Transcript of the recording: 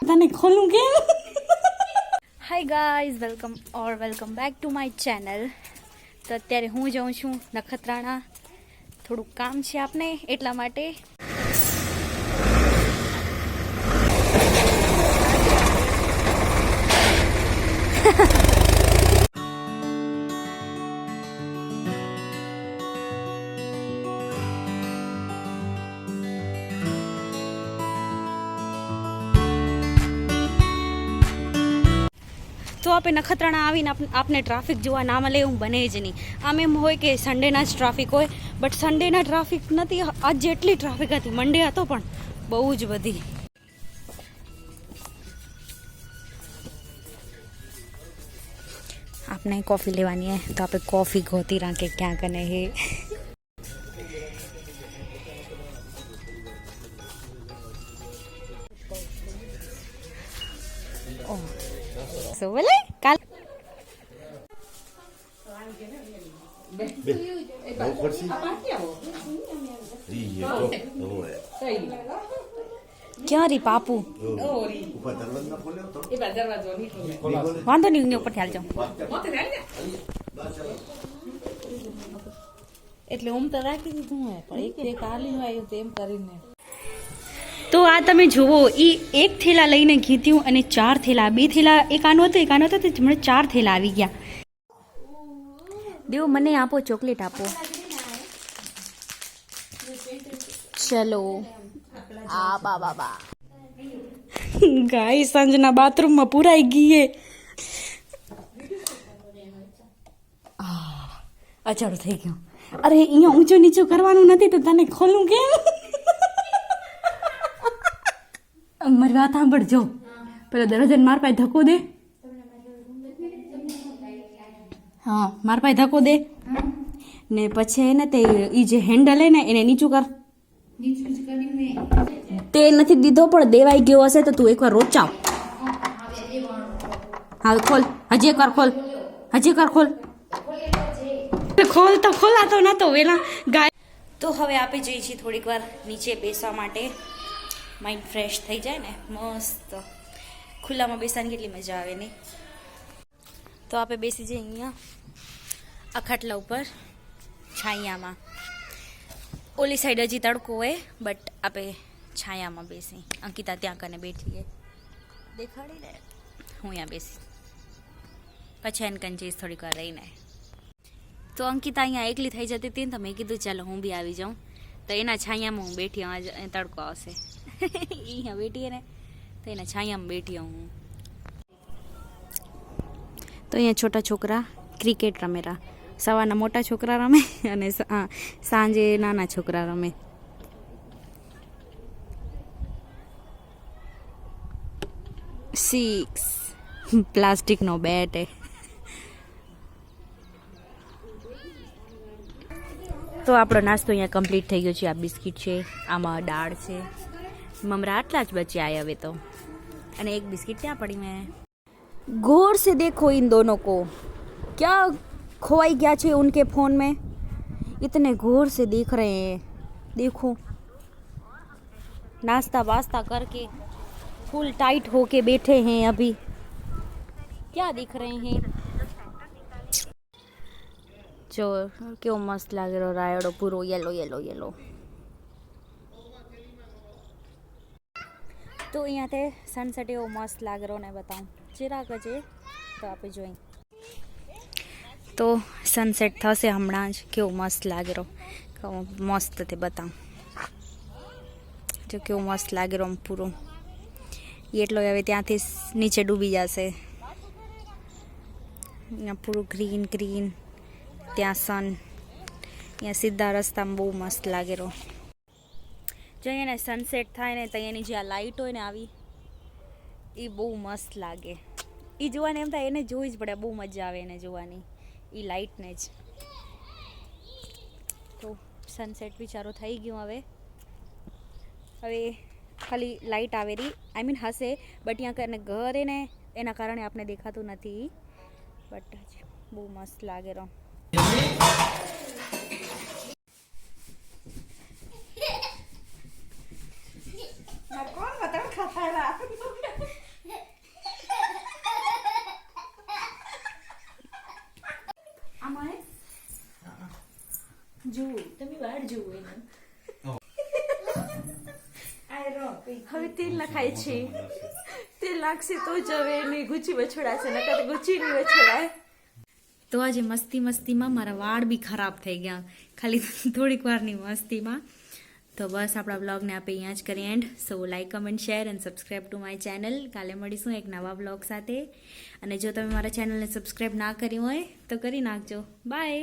तने खोलूं के hi guys welcome back to my channel. तो અત્યારે હું જાઉં છું નખત્રાણા, થોડું કામ છે આપને એટલા માટે। તો આપણે નખત્રાણા આવીને આપને ટ્રાફિક જોવા ના મળે એવું બને જ નહીં। આમ એમ હોય કે સન્ડેના જ ટ્રાફિક હોય, બટ સન્ડેના ટ્રાફિક નથી। આજ જેટલી ટ્રાફિક હતી, મંડે હતો પણ બહુ જ બધી। आपने कॉफ़ी लेवानी है तो आप कॉफ़ी गोती रहा के क्या करने है। सो बोले काल क्या री पापू वांधो नहीं ऊपर ख्याल जाओ એટલે હું તો રાખી દીધું હે પણ એક આલી આવ્યું તેમ કરીને। તો આ તમે જુઓ, એ એક થેલા લઈને ગીત્યું અને 4 થેલા, 2 થેલા એક આનો હતો તો મને 4 થેલા આવી ગયા। દેવ મને આપો, ચોકલેટ આપો। ચલો આ બાબા ગાય સાંજના બાથરૂમમાં પુરાઈ ગઈ। અચાડો થઈ ગયો। અરે અહીંયા ઊંચું નીચું કરવાનું નથી તો તને ખોલું કેમ? મારી વાત સાંભળજો, પેલો દરવાજાને માર પાસે ધક્કો દે। હા, માર પાસે ધક્કો દે ને પછી એને તે ઈ જે હેન્ડલ હે ને એને નીચું કર। તે નથી દીધો પણ દેવાઈ ગયો હશે તો તું એકવાર રોચાવ। હા ખોલ, હજી એકવાર ખોલ, હજી એકવાર ખોલ, ખોલ તો ખોલાતો નતો વેલા ગાય। તો હવે આપે જઈએ છીએ થોડીક વાર નીચે બેસવા માટે, માઇન્ડ ફ્રેશ થઈ જાય ને મસ્ત। ખુલ્લામાં બેસવાની કેટલી મજા આવે ને। તો આપણે બેસી જઈએ અહીંયા આ ખાટલા ઉપર છાયામાં। ઓલી સાઈડ હજી તડકો હોય બટ આપણે છાયામાં બેસી। અંકિતા ત્યાં કને બેઠી દેખાડી ને, હું અહીંયા બેસી, પછી એને કન જઈશ થોડીક વાર રહીને। તો અંકિતા અહીંયા એકલી થઈ જતી હતી ને તો મેં કીધું ચાલો હું બી આવી જાઉં। તો એના છાયામાં હું બેઠી, તડકો આવશે અહીંયા બેઠીએ ને તો એના છાયામાં બેઠી હું। તો અહીંયા છોટા છોકરા ક્રિકેટ રમેરા, સવારના મોટા છોકરા રમે અને સાંજે નાના છોકરા રમે। સિક્સ પ્લાસ્ટિકનો બેટ હે। તો આપણો નાસ્તો અહીંયા કમ્પ્લીટ થઈ ગયો છે। આ બિસ્કિટ છે, આમાં દાળ છે, મમરા આટલા જ બચ્યા હવે તો, અને એક બિસ્કિટ ત્યાં પડી મેં। गौर से देखो इन दोनों को, क्या खोवाई गया है उनके फ़ोन में, इतने गौर से देख रहे हैं। देखो नाश्ता वास्ता करके फुल टाइट होके बैठे हैं। अभी क्या दिख रहे हैं जो क्यों मस्त लागे रो रायडो पूरो येलो येलो येलो। तो यहाँ थे सनसेट एवं मस्त लागे रो ने बताऊँ चिराग जे तो आप जोई। तो सनसेट थशे हमणां ज, केवुं मस्त लागे रो, मस्त थे बताऊँ जो केवुं मस्त लागे रो पूरो। એટલો હવે ત્યાંથી નીચે ડૂબી જશે। અહીંયા પૂરું ગ્રીન ગ્રીન, ત્યાં સન, અહીંયા સીધા રસ્તામાં બહુ મસ્ત લાગે રો। જો અહીંયા સનસેટ થાય ને તો એની જે આ લાઇટ હોય ને આવી, એ બહુ મસ્ત લાગે। એ જોવાને એમ થાય એને જોવી જ પડે, બહુ મજા આવે એને જોવાની એ લાઇટને જ। તો સનસેટ વિચારો થઈ ગયું હવે ખાલી લાઇટ આવેલી, આઈ મીન હશે બટ ત્યાં કરીને ઘર એને એના કારણે આપણે દેખાતું નથી, બટ બહુ મસ્ત લાગે રો। જુઓ તમે વાળ જુઓ એના હવે તેલ નખાય છે. તેલ નાખશે તો જ હવે એની ગુચી વછોડાશે, નકર તો ગુચી નહીં વછોડાય. તો આજે મસ્તીમાં મારા વાળ બી ખરાબ થઈ ગયા, ખાલી થોડીક વારની મસ્તીમાં. તો બસ આપણા બ્લોગને આપણે અહીંયા જ કરીએ and. So like, comment, share and subscribe to my channel. કાલે મળીશું એક નવા બ્લોગ સાથે. અને જો તમે મારા ચેનલને સબસ્ક્રાઈબ ના કરી હોય તો કરી નાખજો. બાય.